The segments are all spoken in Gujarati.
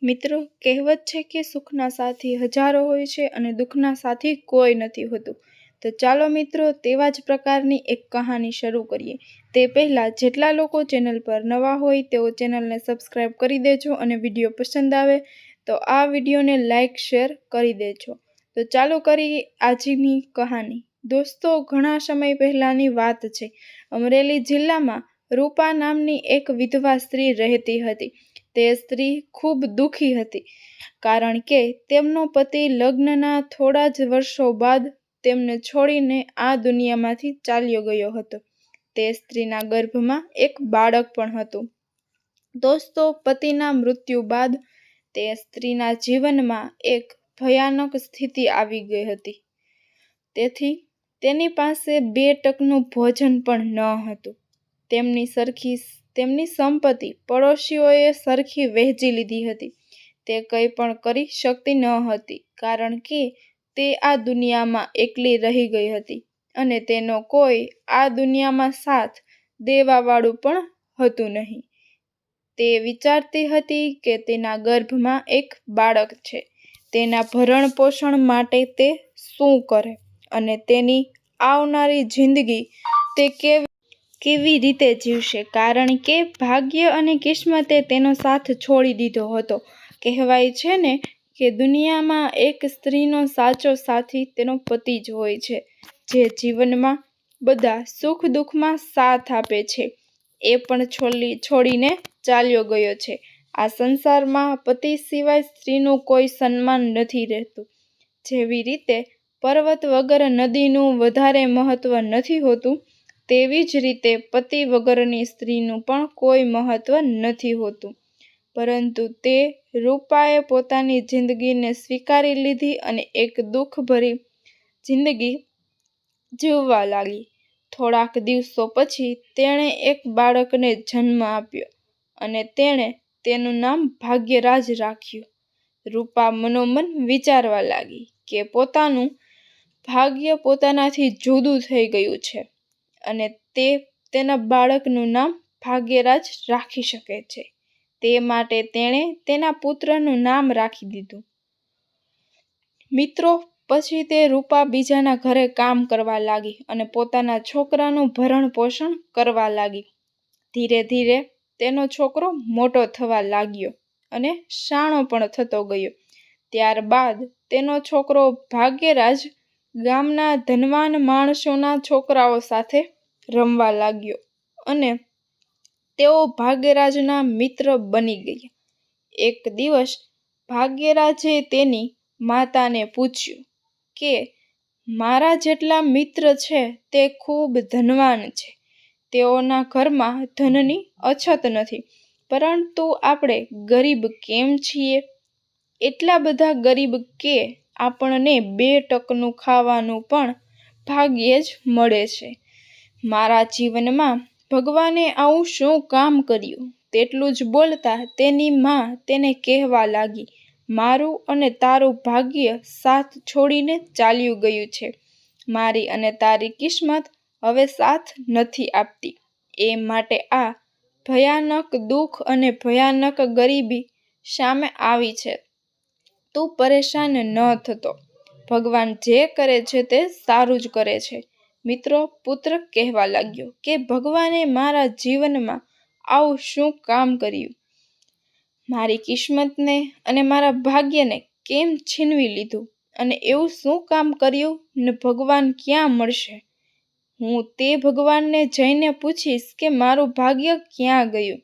મિત્રો, કહેવત છે કે સુખના સાથી હજારો હોય છે અને દુઃખના સાથી કોઈ નથી હોતું. તો ચાલો મિત્રો, તેવા જ પ્રકારની એક કહાની શરૂ કરીએ. તે પહેલાં જેટલા લોકો ચેનલ પર નવા હોય તેઓ ચેનલને સબસ્ક્રાઈબ કરી દેજો અને વિડીયો પસંદ આવે તો આ વિડીયોને લાઈક શેર કરી દેજો. તો ચાલો કરીએ આજની કહાની. દોસ્તો, ઘણા સમય પહેલાંની વાત છે. અમરેલી જિલ્લામાં રૂપા નામની એક વિધવા સ્ત્રી રહેતી હતી. તે સ્ત્રી ખૂબ દુઃખી હતી, કારણ કે તેમનો પતિ લગ્નના થોડા જ વર્ષો બાદ તેમને છોડીને આ દુનિયામાંથી ચાલ્યો ગયો હતો. તે સ્ત્રીના ગર્ભમાં એક બાળક પણ હતું. દોસ્તો, પતિના મૃત્યુ બાદ તે સ્ત્રીના જીવનમાં એક ભયાનક સ્થિતિ આવી ગઈ હતી. તેથી તેની પાસે 2 ટકનું ભોજન પણ ન હતું. તેમની સંપત્તિ પડોશીઓએ સરખી વહેંચી લીધી હતી. તે કંઈ પણ કરી શકતી ન હતી, કારણ કે તે આ દુનિયામાં એકલી રહી ગઈ હતી અને તેનો કોઈ આ દુનિયામાં સાથ દેવાવાળું પણ હતું નહીં. તે વિચારતી હતી કે તેના ગર્ભમાં એક બાળક છે. તેના ભરણ પોષણ માટે તે શું કરે અને તેની આવનારી જિંદગી તે કેવી રીતે જીવશે, કારણ કે ભાગ્ય અને કિસ્મતે તેનો સાથ છોડી દીધો હતો. કહેવાય છે ને કે દુનિયામાં એક સ્ત્રીનો સાચો સાથી તેનો પતિ જ હોય છે, જે જીવનમાં બધા સુખ દુઃખમાં સાથ આપે છે. એ પણ છોડીને ચાલ્યો ગયો છે. આ સંસારમાં પતિ સિવાય સ્ત્રીનું કોઈ સન્માન નથી રહેતું. જેવી રીતે પર્વત વગર નદીનું વધારે મહત્વ નથી હોતું, તેવી જ રીતે પતિ વગરની સ્ત્રીનું પણ કોઈ મહત્વ નથી હોતું. પરંતુ તે રૂપાએ પોતાની જિંદગીને સ્વીકારી લીધી અને એક દુઃખભરી જિંદગી જીવવા લાગી. થોડાક દિવસો પછી તેણે એક બાળકને જન્મ આપ્યો અને તેણે તેનું નામ ભાગ્યરાજ રાખ્યું. રૂપા મનોમન વિચારવા લાગી કે પોતાનું ભાગ્ય પોતાનાથી જુદું થઈ ગયું છે અને તે તેના બાળકનું નામ ભાગ્યરાજ રાખી શકે છે. તે માટે તેણે તેના પુત્રનું નામ રાખી દીધું. મિત્રો, પછી તે રૂપા બીજાના ઘરે કામ કરવા લાગી અને પોતાના છોકરાનું ભરણ પોષણ કરવા લાગી. ધીરે ધીરે તેનો છોકરો મોટો થવા લાગ્યો અને શાણો પણ થતો ગયો. ત્યારબાદ તેનો છોકરો ભાગ્યરાજ ગામના ધનવાન માણસોના છોકરાઓ સાથે રમવા લાગ્યો અને તેઓ ભાગ્યરાજના મિત્ર બની ગયા. એક દિવસ ભાગ્યરાજે તેની માતાને પૂછ્યું કે મારા જેટલા મિત્ર છે તે ખૂબ ધનવાન છે. તેઓના ઘરમાં ધનની અછત નથી, પરંતુ આપણે ગરીબ કેમ છીએ? એટલા બધા ગરીબ કે આપણને 2 ટકનું ખાવાનું પણ ભાગ્યે જ મળે છે. મારા જીવનમાં ભગવાને આવું શું કામ કર્યું? તેટલું જ બોલતા તેની માં તેને કહેવા લાગી, મારું અને તારું ભાગ્ય સાથ છોડીને ચાલ્યું ગયું છે. મારી અને તારી કિસ્મત હવે સાથ નથી આપતી. એ માટે આ ભયાનક દુઃખ અને ભયાનક ગરીબી સામે આવી છે. તું પરેશાન ન થતો. ભગવાન જે કરે છે તે સારું જ કરે છે. મિત્રો, પુત્ર કહેવા લાગ્યો કે ભગવાને મારા જીવનમાં આવું શું કામ કર્યું? મારી કિસ્મતને અને મારા ભાગ્યને કેમ છીનવી લીધું? અને એવું શું કામ કર્યું ને ભગવાન ક્યાં મળશે? હું તે ભગવાનને જઈને પૂછીશ કે મારું ભાગ્ય ક્યાં ગયું?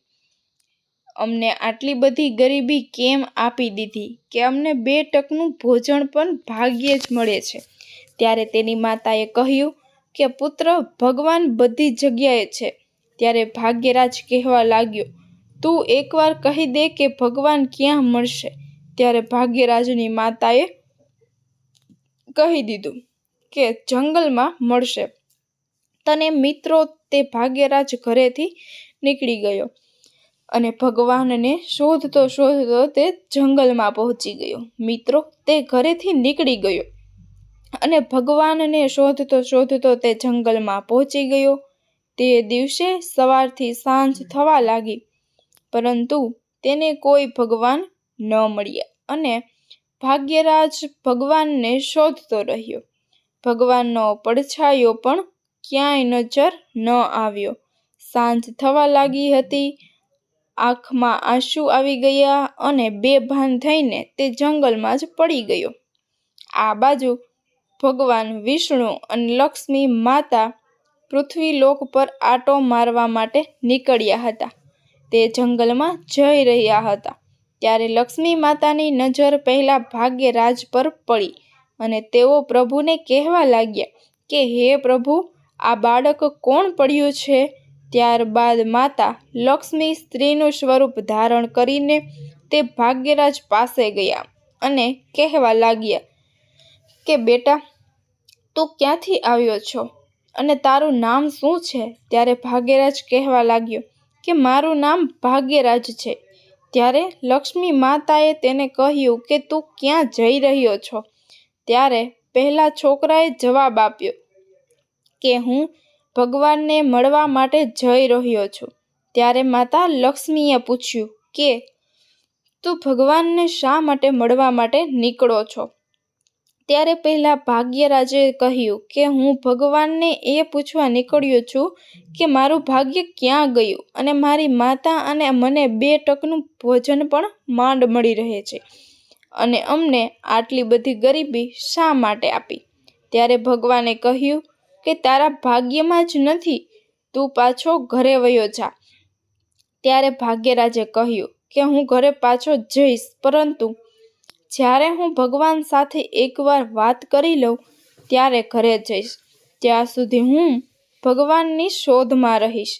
અમને આટલી બધી ગરીબી કેમ આપી દીધી કે અમને 2 ટકનું ભોજન પણ ભાગ્યે જ મળે છે? ત્યારે તેની માતાએ કહ્યું કે પુત્ર, ભગવાન બધી જગ્યાએ છે. ત્યારે ભાગ્યરાજ કહેવા લાગ્યો, તું એકવાર કહી દે કે ભગવાન ક્યાં મળશે? ત્યારે ભાગ્યરાજની માતાએ કહી દીધું કે જંગલમાં મળશે. તને મિત્રો, તે ભાગ્યરાજ ઘરેથી નીકળી ગયો અને ભગવાનને શોધતો તે જંગલમાં પહોંચી ગયો. મિત્રો, તે ઘરેથી નીકળી ગયો અને ભગવાનને શોધતો તે જંગલમાં પહોંચી ગયો. તે દિવસે સવારથી સાંજ થવા લાગી, પરંતુ તેને કોઈ ભગવાન ન મળ્યા અને ભાગ્યરાજ ભગવાનને શોધતો રહ્યો. ભગવાનનો પડછાયો પણ ક્યાંય નજર ન આવ્યો. સાંજ થવા લાગી હતી. આંખમાં આંસુ આવી ગયા અને બેભાન થઈને તે જંગલમાં જ પડી ગયો. આ બાજુ ભગવાન વિષ્ણુ અને લક્ષ્મી માતા પૃથ્વીલોક પર આંટો મારવા માટે નીકળ્યા હતા. તે જંગલમાં જઈ રહ્યા હતા ત્યારે લક્ષ્મી માતાની નજર પહેલા ભાગ્યરાજ પર પડી અને તેઓ પ્રભુને કહેવા લાગ્યા કે હે પ્રભુ, આ બાળક કોણ પડ્યું છે? ત્યારબાદ માતા લક્ષ્મી સ્ત્રીનું સ્વરૂપ ધારણ કરીને તે ભાગ્યરાજ પાસે ગયા અને કહેવા લાગ્યા કે બેટા, તું ક્યાંથી આવ્યો છો અને તારું નામ શું છે? ત્યારે ભાગ્યરાજ કહેવા લાગ્યો કે મારું નામ ભાગ્યરાજ છે. ત્યારે લક્ષ્મી માતાએ તેને કહ્યું કે તું ક્યાં જઈ રહ્યો છો? ત્યારે પહેલા છોકરાએ જવાબ આપ્યો કે હું ભગવાનને મળવા માટે જઈ રહ્યો છું. ત્યારે માતા લક્ષ્મીએ પૂછ્યું કે તું ભગવાનને શા માટે મળવા માટે નીકળો છો? ત્યારે પહેલા ભાગ્યરાજે કહ્યું કે હું ભગવાનને એ પૂછવા નીકળ્યો છું કે મારું ભાગ્ય ક્યાં ગયું અને મારી માતા અને મને 2 ટકનું ભોજન પણ માંડ મળી રહે છે અને અમને આટલી બધી ગરીબી શા માટે આપી? ત્યારે ભગવાને કહ્યું કે તારા ભાગ્યમાં જ નથી, તું પાછો ઘરે વયો જા. ત્યારે ભાગ્યરાજે કહ્યું કે હું ઘરે પાછો જઈશ, પરંતુ જ્યારે હું ભગવાન સાથે એકવાર વાત કરી લઉં ત્યારે ઘરે જઈશ. ત્યાં સુધી હું ભગવાનની શોધમાં રહીશ.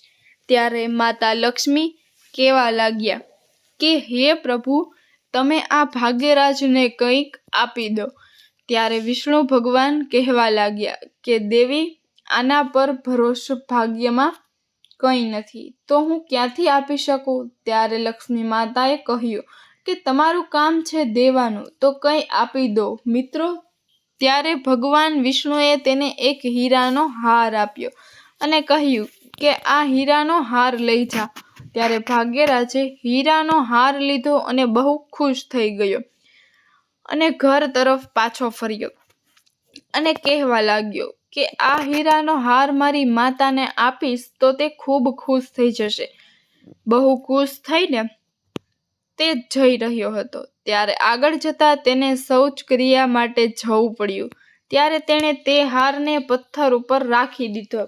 ત્યારે માતા લક્ષ્મી કહેવા લાગ્યા કે હે પ્રભુ, તમે આ ભાગ્યરાજને કંઈક આપી દો. ત્યારે વિષ્ણુ ભગવાન કહેવા લાગ્યા કે દેવી, આના પર ભરોસો ભાગ્યમાં કંઈ નથી, તો હું ક્યાંથી આપી શકું? ત્યારે લક્ષ્મી માતાએ કહ્યું કે તમારું કામ છે દેવાનું, તો કંઈ આપી દો મિત્રો. ત્યારે ભગવાન વિષ્ણુએ તેને એક હીરાનો હાર આપ્યો અને કહ્યું કે આ હીરાનો હાર લઈ જા. ત્યારે ભાગ્યરાજે હીરાનો હાર લીધો અને બહુ ખુશ થઈ ગયો અને ઘર તરફ પાછો ફર્યો અને કહેવા લાગ્યો કે આ હીરાનો હાર મારી માતાને આપીશ તો તે ખૂબ ખુશ થઈ જશે. બહુ ખુશ થઈને તે જઈ રહ્યો હતો. ત્યારે આગળ જતા તેને શૌચ ક્રિયા માટે જવું પડ્યું. ત્યારે તેણે તે હારને પથ્થર ઉપર રાખી દીધો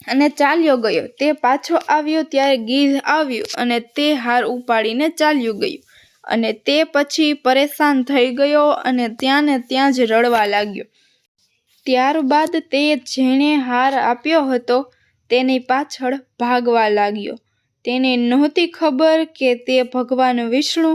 અને ચાલ્યો ગયો. તે પાછો આવ્યો ત્યારે ગીધ આવ્યું અને તે હાર ઉપાડીને ચાલ્યું ગયું અને તે પછી પરેશાન થઈ ગયો અને ત્યાં ને ત્યાં જ રડવા લાગ્યો. ત્યારબાદ તે જેણે હાર આપ્યો હતો તેની પાછળ ભાગવા લાગ્યો. તેને નહોતી ખબર કે તે ભગવાન વિષ્ણુ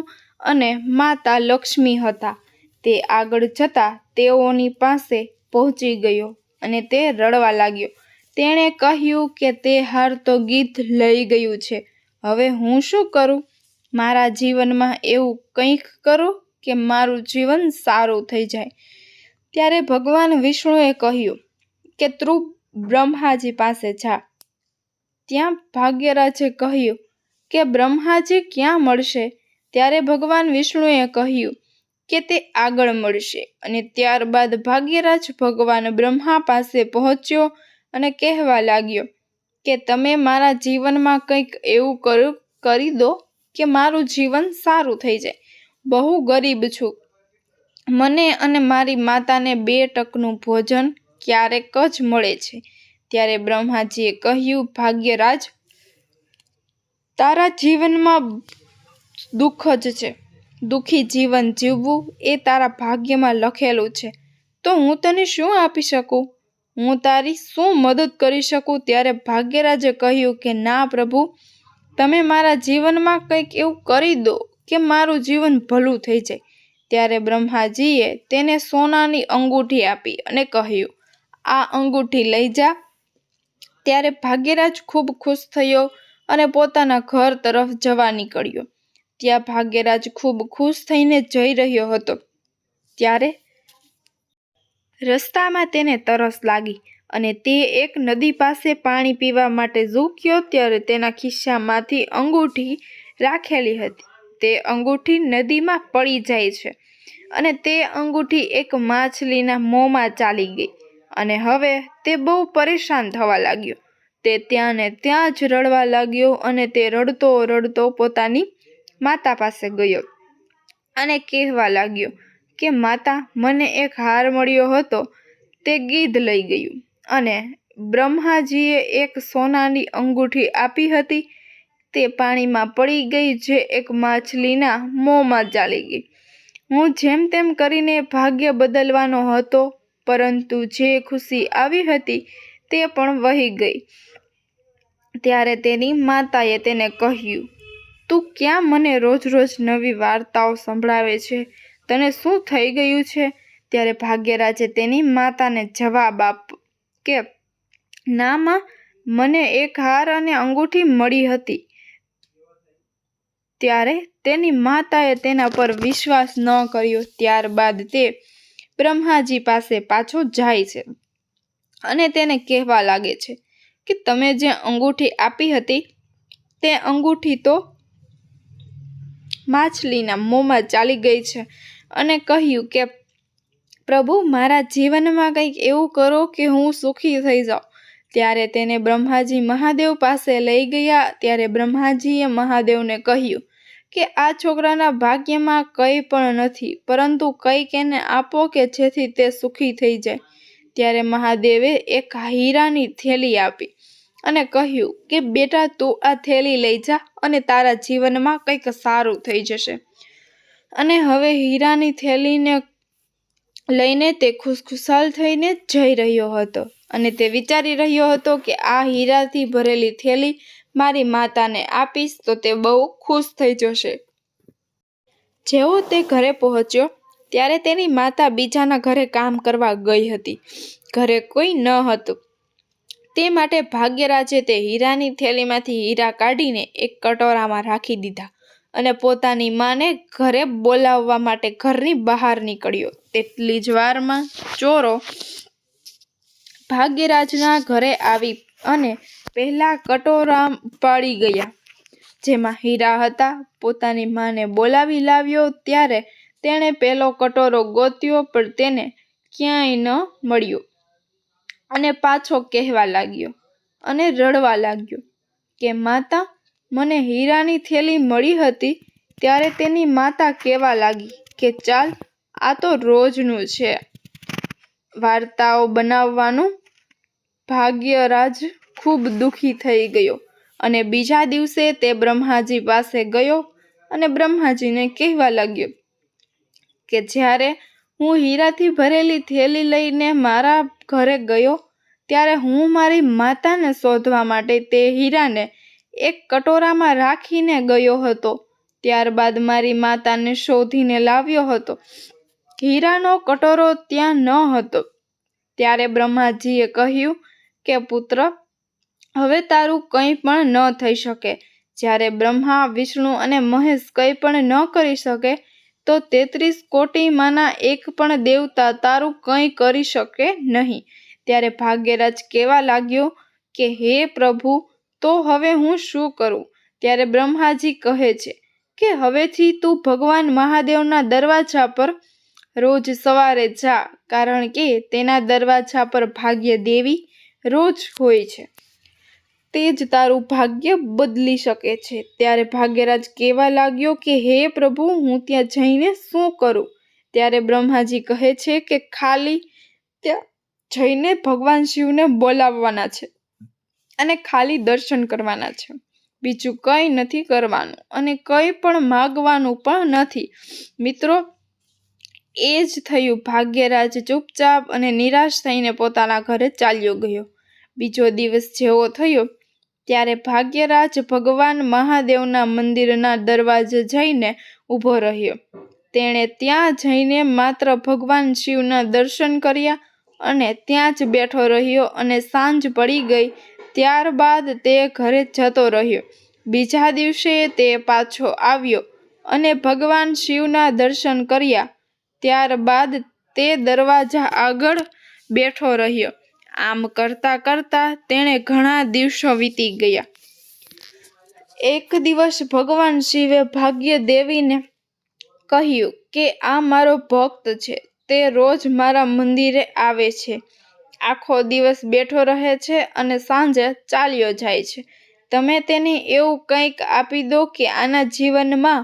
અને માતા લક્ષ્મી હતા. તે આગળ જતા તેઓની પાસે પહોંચી ગયો અને તે રડવા લાગ્યો. તેણે કહ્યું કે તે હાર તો ગીધ લઈ ગયું છે, હવે હું શું કરું? મારા જીવનમાં એવું કંઈક કરો કે મારું જીવન સારું થઈ જાય. ત્યારે ભગવાન વિષ્ણુએ કહ્યું કે તું બ્રહ્માજી પાસે જા. ત્યાં ભાગ્યરાજે કહ્યું કે બ્રહ્માજી ક્યાં મળશે? ત્યારે ભગવાન વિષ્ણુએ કહ્યું કે તે આગળ મળશે અને ત્યારબાદ ભાગ્યરાજ ભગવાન બ્રહ્મા પાસે પહોંચ્યો અને કહેવા લાગ્યો કે તમે મારા જીવનમાં કંઈક એવું કરી દો કે મારું જીવન સારું થઈ જાય. બહુ ગરીબ છું, મને અને મારી માતાને 2 ટકનું ભોજન ક્યારેક જ મળે છે. ત્યારે બ્રહ્માજીએ કહ્યું, ભાગ્યરાજ, તારા જીવનમાં દુઃખ જ છે. દુઃખી જીવન જીવવું એ તારા ભાગ્યમાં લખેલું છે. તો હું તને શું આપી શકું? હું તારી શું મદદ કરી શકું? ત્યારે ભાગ્યરાજે કહ્યું કે ના પ્રભુ, તમે મારા જીવનમાં કંઈક એવું કરી દો કે મારું જીવન ભલું થઈ જાય. ત્યારે બ્રહ્માજીએ તેને સોનાની અંગૂઠી આપી અને કહ્યું, આ અંગૂઠી લઈ જા. ત્યારે ભાગ્યરાજ ખૂબ ખુશ થયો અને પોતાના ઘર તરફ જવા નીકળ્યો. ત્યાં ભાગ્યરાજ ખૂબ ખુશ થઈને જઈ રહ્યો હતો. ત્યારે રસ્તામાં તેને તરસ લાગી અને તે એક નદી પાસે પાણી પીવા માટે ઝૂક્યો. ત્યારે તેના ખિસ્સામાંથી અંગૂઠી રાખેલી હતી. તે અંગૂઠી નદીમાં પડી જાય છે અને તે અંગૂઠી એક માછલીના મોંમાં ચાલી ગઈ અને હવે તે બહુ પરેશાન થવા લાગ્યો. તે ત્યાં ને ત્યાં જ રડવા લાગ્યો અને તે રડતો રડતો પોતાની માતા પાસે ગયો અને કહેવા લાગ્યો કે માતા, મને એક હાર મળ્યો હતો, તે ગીધ લઈ ગયું અને બ્રહ્માજીએ એક સોનાની અંગૂઠી આપી હતી, તે પાણીમાં પડી ગઈ જે એક માછલીના મોંમાં ચાલી ગઈ. હું જેમ તેમ કરીને ભાગ્ય બદલવાનો હતો, પરંતુ જે ખુશી આવી હતી તે પણ વહી ગઈ. ત્યારે તેની માતાએ તેને કહ્યું, તું ક્યાં મને રોજ રોજ નવી વાર્તાઓ સંભળાવે છે? તને શું થઈ ગયું છે? ત્યારે ભાગ્યરાજે તેની માતાને જવાબ આપ્યો કે ના માં, મને એક હાર અને અંગૂઠી મળી હતી. ત્યારે તેની માતાએ તેના પર વિશ્વાસ ન કર્યો. ત્યારબાદ તે બ્રહ્માજી પાસે પાછો જાય છે અને તેને કહેવા લાગે છે કે તમે જે અંગૂઠી આપી હતી તે અંગૂઠી તો માછલીના મોંમાં ચાલી ગઈ છે અને કહ્યું કે પ્રભુ, મારા જીવનમાં કંઈક એવું કરો કે હું સુખી થઈ જાઉં. ત્યારે તેને બ્રહ્માજી મહાદેવ પાસે લઈ ગયા. ત્યારે બ્રહ્માજીએ મહાદેવને કહ્યું કે આ છોકરાના ભાગ્યમાં કંઈ પણ નથી, પરંતુ કંઈક એને આપો કે જેથી તે સુખી થઈ જાય. ત્યારે મહાદેવે એક હીરાની થેલી આપી અને કહ્યું કે બેટા, તું આ થેલી લઈ જા અને તારા જીવનમાં કંઈક સારું થઈ જશે. અને હવે હીરાની થેલીને લઈને તે ખુશખુશાલ થઈને જઈ રહ્યો હતો અને તે વિચારી રહ્યો હતો કે આ હીરાથી ભરેલી થેલી મારી માતાને આપીશ તો તે બહુ ખુશ થઈ જશે. જેવો તે ઘરે પહોંચ્યો ત્યારે તેની માતા બીજાના ઘરે કામ કરવા ગઈ હતી. ઘરે કોઈ ન હતું, તે માટે ભાગ્યરાજે તે હીરાની થેલીમાંથી હીરા કાઢીને એક કટોરામાં રાખી દીધા અને પોતાની માને ઘરે બોલાવવા માટે ઘરની બહાર નીકળ્યો. તેટલી જ વારમાં ચોરો ભાગ્યરાજના ઘરે આવી અને પહેલા કટોરા ઉપાડી ગયા જેમાં હીરા હતા. પોતાની માને બોલાવી લાવ્યો. ત્યારે તેણે પેલો કટોરો ગોત્યો પણ તેને ક્યાંય ન મળ્યો અને પાછો કહેવા લાગ્યો અને રડવા લાગ્યો કે માતા, મને હીરાની થેલી મળી હતી. ત્યારે તેની માતા કહેવા લાગી કે ચાલ, આ તો રોજનું છે વાર્તાઓ બનાવવાનું. ભાગ્યરાજ ખૂબ દુઃખી થઈ ગયો અને બીજા દિવસે તે બ્રહ્માજી પાસે ગયો અને બ્રહ્માજીને કહેવા લાગ્યો કે જ્યારે હું હીરાથી ભરેલી થેલી લઈને મારા ઘરે ગયો ત્યારે હું મારી માતાને શોધવા માટે તે હીરાને એક કટોરામાં રાખીને ગયો હતો. ત્યારબાદ મારી માતાને શોધીને લાવ્યો હતો. હીરાનો કટોરો ત્યાં ન હતો. ત્યારે બ્રહ્માજીએ કહ્યું કે પુત્ર, હવે તારું કંઈ પણ ન થઈ શકે. જ્યારે બ્રહ્મા, વિષ્ણુ અને મહેશ કંઈ પણ ન કરી શકે તો 33 કોટીમાંના એક પણ દેવતા તારું કંઈ કરી શકે નહીં. ત્યારે ભાગ્યરાજ કહેવા લાગ્યો કે હે પ્રભુ, તો હવે હું શું કરું? ત્યારે બ્રહ્માજી કહે છે કે હવેથી તું ભગવાન મહાદેવના દરવાજા પર રોજ સવારે જા, કારણ કે તેના દરવાજા પર ભાગ્ય દેવી રોજ હોય છે. તે જ તારું ભાગ્ય બદલી શકે છે. ત્યારે ભાગ્યરાજ કહેવા લાગ્યો કે હે પ્રભુ, હું ત્યાં જઈને શું કરું? ત્યારે બ્રહ્માજી કહે છે કે ખાલી ત્યાં જઈને ભગવાન શિવને બોલાવવાના છે અને ખાલી દર્શન કરવાના છે. બીજું કંઈ નથી કરવાનું અને કંઈ પણ માગવાનું પણ નથી. મિત્રો, એ જ થયું. ભાગ્યરાજ ચૂપચાપ અને નિરાશ થઈને પોતાના ઘરે ચાલ્યો ગયો. બીજો દિવસ જેવો થયો ત્યારે ભાગ્યરાજ ભગવાન મહાદેવના મંદિરના દરવાજે જઈને ઊભો રહ્યો. તેણે ત્યાં જઈને માત્ર ભગવાન શિવના દર્શન કર્યા અને ત્યાં જ બેઠો રહ્યો અને સાંજ પડી ગઈ. ત્યારબાદ તે ઘરે જતો રહ્યો. બીજા દિવસે તે પાછો આવ્યો અને ભગવાન શિવના દર્શન કર્યા. ત્યારબાદ તે દરવાજા આગળ બેઠો રહ્યો. આમ કરતાં કરતાં તેણે ઘણા દિવસો વીતી ગયા. એક દિવસ ભગવાન શિવે ભાગ્ય દેવીને કહ્યું કે આ મારો ભક્ત છે, તે રોજ મારા મંદિરે આવે છે, આખો દિવસ બેઠો રહે છે અને સાંજે ચાલ્યો જાય છે. તમે તેને એવું કંઈક આપી દો કે આના જીવનમાં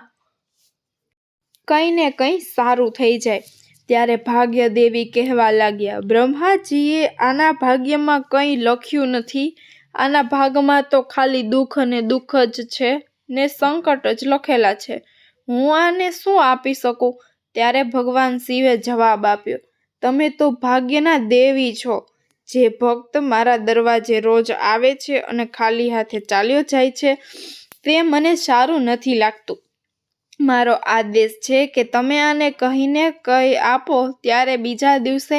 કંઈ ને કંઈ સારું થઈ જાય. ત્યારે ભાગ્ય દેવી કહેવા લાગ્યા, બ્રહ્માજીએ આના ભાગ્યમાં કંઈ લખ્યું નથી. આના ભાગમાં તો ખાલી દુઃખ અને દુઃખ જ છે ને સંકટ જ લખેલા છે. હું આને શું આપી શકું? ત્યારે ભગવાન શિવે જવાબ આપ્યો, તમે તો ભાગ્યના દેવી છો. જે ભક્ત મારા દરવાજે રોજ આવે છે અને ખાલી હાથે ચાલ્યો જાય છે, તે મને સારું નથી લાગતું. મારો આદેશ છે કે તમે આને કહીને કંઈ આપો. ત્યારે બીજા દિવસે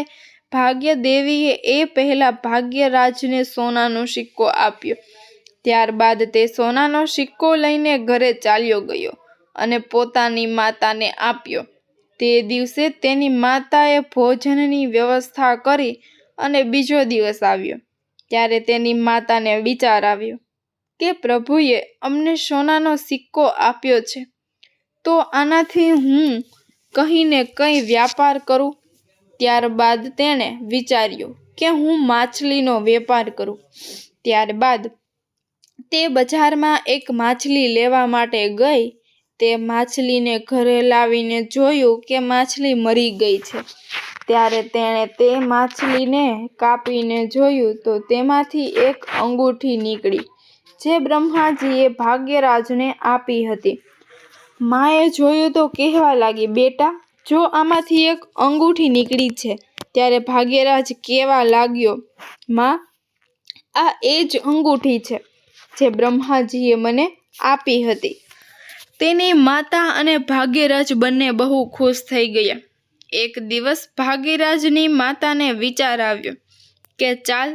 ભાગ્ય દેવીએ એ પહેલા ભાગ્યરાજને સોનાનો સિક્કો આપ્યો. ત્યારબાદ તે સોનાનો સિક્કો લઈને ઘરે ચાલ્યો ગયો અને પોતાની માતાને આપ્યો. તે દિવસે તેની માતાએ ભોજનની વ્યવસ્થા કરી અને બીજો દિવસ આવ્યો ત્યારે તેની માતાને વિચાર આવ્યો કે પ્રભુએ અમને સોનાનો સિક્કો આપ્યો છે, તો આનાથી હું કહીને કંઈ વ્યાપાર કરું. ત્યારબાદ તેણે વિચાર્યું કે હું માછલીનો વેપાર કરું. ત્યારબાદ તે બજારમાં એક માછલી લેવા માટે ગઈ. તે માછલીને ઘરે લાવીને જોયું કે માછલી મરી ગઈ છે. ત્યારે તેણે તે માછલીને કાપીને જોયું તો તેમાંથી એક અંગૂઠી નીકળી, જે બ્રહ્માજીએ ભાગ્યરાજને આપી હતી. માએ જોયું તો કહેવા લાગી, બેટા, જો આમાંથી એક અંગૂઠી નીકળી છે. ત્યારે ભાગ્યરાજ કહેવા લાગ્યો, માં, આ એ જ અંગૂઠી છે જે બ્રહ્માજીએ મને આપી હતી. તેની માતા અને ભાગ્યરાજ બંને બહુ ખુશ થઈ ગયા. એક દિવસ ભાગ્યરાજની માતાને વિચાર આવ્યો કે ચાલ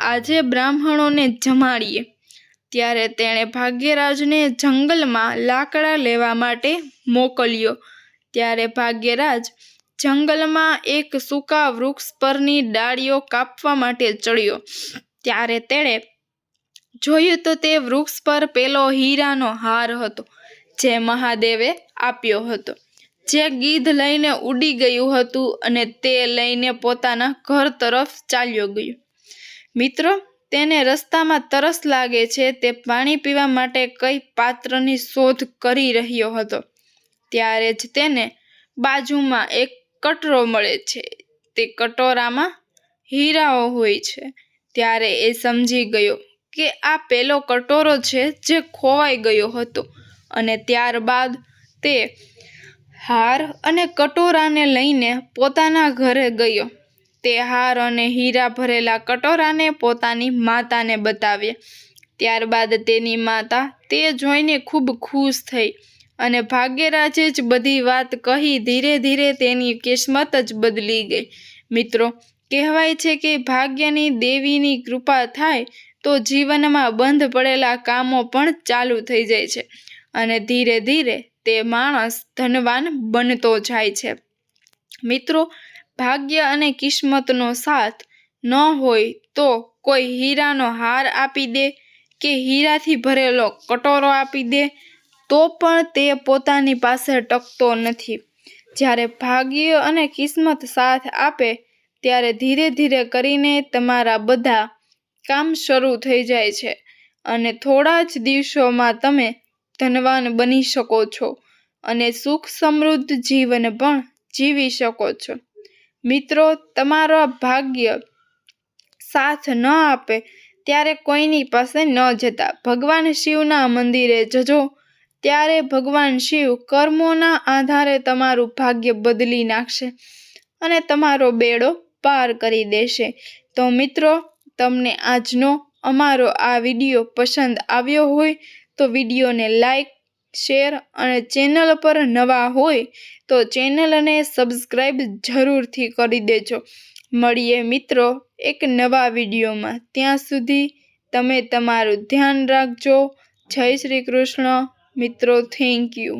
આજે બ્રાહ્મણોને જમાડીએ. ત્યારે તેણે ભાગ્યરાજને જંગલમાં લાકડા લેવા માટે મોકલ્યો. ત્યારે ભાગ્યરાજ જંગલમાં એક સૂકા વૃક્ષ પરની ડાળીઓ કાપવા માટે ચડ્યો. ત્યારે તેણે જોયું તો તે વૃક્ષ પર પેલો હીરાનો હાર હતો, જે મહાદેવે આપ્યો હતો, જે ગીધ લઈને ઉડી ગયું હતું અને તે લઈને પોતાના ઘર તરફ ચાલ્યો ગયો. મિત્રો, તેને રસ્તામાં તરસ લાગે છે. તે પાણી પીવા માટે કઈ પાત્રની શોધ કરી રહ્યો હતો. ત્યારે જ તેને બાજુમાં એક કટોરો મળે છે. તે કટોરામાં હીરાઓ હોય છે. ત્યારે એ સમજી ગયો કે આ પેલો કટોરો છે જે ખોવાઈ ગયો હતો અને ત્યારબાદ તે હાર અને કટોરાને લઈને પોતાના ઘરે ગયો. તે હાર અને હીરા ભરેલા કટોરાને પોતાની માતાને બતાવ્યા. ત્યારબાદ તેની માતા તે જોઈને ખૂબ ખુશ થઈ અને ભાગ્યરાજે જ બધી વાત કહી. ધીરે ધીરે તેની કિસ્મત જ બદલી ગઈ. મિત્રો, કહેવાય છે કે ભાગ્યની દેવીની કૃપા થાય તો જીવનમાં બંધ પડેલા કામો પણ ચાલુ થઈ જાય છે અને ધીરે ધીરે તે માણસ ધનવાન બનતો જાય છે. મિત્રો, ભાગ્ય અને કિસ્મતનો સાથ ન હોય તો કોઈ હીરાનો હાર આપી દે કે હીરાથી ભરેલો કટોરો આપી દે તો પણ તે પોતાની પાસે ટકતો નથી. જ્યારે ભાગ્ય અને કિસ્મત સાથ આપે ત્યારે ધીરે ધીરે કરીને તમારા બધા કામ શરૂ થઈ જાય છે અને થોડા જ દિવસોમાં તમે ધનવાન બની શકો છો અને સુખ સમૃદ્ધ જીવન પણ જીવી શકો છો. મિત્રો, તમારા ભાગ્ય સાથ ન આપે ત્યારે કોઈની પાસે ન જતા ભગવાન શિવના મંદિરે જજો. ત્યારે ભગવાન શિવ કર્મોના આધારે તમારું ભાગ્ય બદલી નાખશે અને તમારો બેડો પાર કરી દેશે. તો મિત્રો, તમને આજનો અમારો આ વિડીયો પસંદ આવ્યો હોય તો વિડીયોને લાઈક, શેર અને ચેનલ પર નવા હોય તો ચેનલને સબસ્ક્રાઈબ જરૂરથી કરી દેજો. મળીએ મિત્રો એક નવા વિડીયોમાં. ત્યાં સુધી તમે તમારું ધ્યાન રાખજો. જય શ્રી કૃષ્ણ. મિત્રો, થેન્ક યુ.